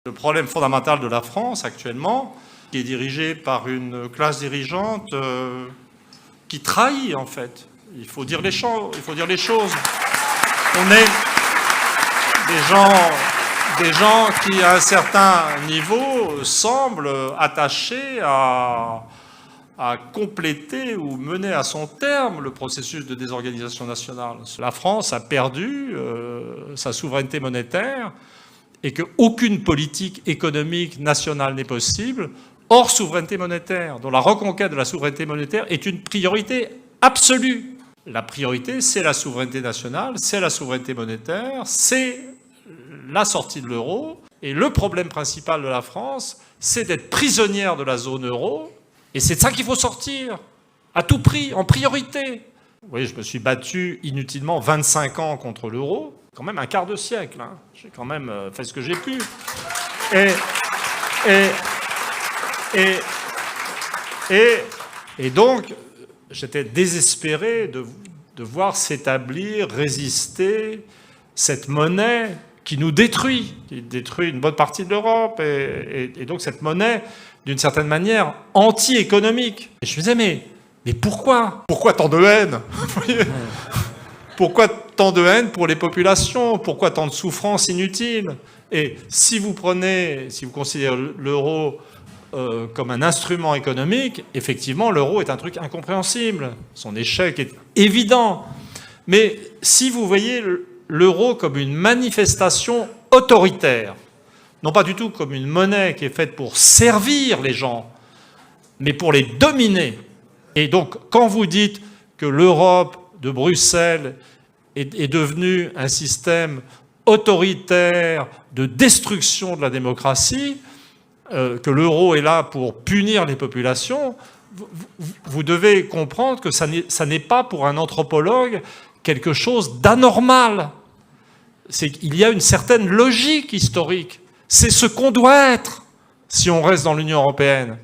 Le problème fondamental de la France actuellement, qui est dirigé par une classe dirigeante qui trahit en fait. Il faut dire les choses. On est des gens qui, à un certain niveau, semblent attachés à compléter ou mener à son terme le processus de désorganisation nationale. La France a perdu sa souveraineté monétaire et qu'aucune politique économique nationale n'est possible hors souveraineté monétaire, dont la reconquête de la souveraineté monétaire est une priorité absolue. La priorité, c'est la souveraineté nationale, c'est la souveraineté monétaire, c'est la sortie de l'euro. Et le problème principal de la France, c'est d'être prisonnière de la zone euro. Et c'est de ça qu'il faut sortir, à tout prix, en priorité. Vous voyez, je me suis battu inutilement 25 ans contre l'euro, quand même un quart de siècle. Hein. J'ai quand même fait ce que j'ai pu. Et donc, j'étais désespéré de voir s'établir, résister cette monnaie qui nous détruit, qui détruit une bonne partie de l'Europe. Et donc cette monnaie, d'une certaine manière, anti-économique. Et je me disais, mais pourquoi ? Pourquoi tant de haine ? Pourquoi tant de haine pour les populations ? Pourquoi tant de souffrance inutile ? Et si vous considérez l'euro comme un instrument économique, effectivement, l'euro est un truc incompréhensible. Son échec est évident. Mais si vous voyez l'euro comme une manifestation autoritaire, non pas du tout comme une monnaie qui est faite pour servir les gens, mais pour les dominer. Et donc, quand vous dites que l'Europe de Bruxelles est devenue un système autoritaire de destruction de la démocratie, que l'euro est là pour punir les populations, vous devez comprendre que ça n'est pas pour un anthropologue quelque chose d'anormal. Il y a une certaine logique historique. C'est ce qu'on doit être si on reste dans l'Union européenne.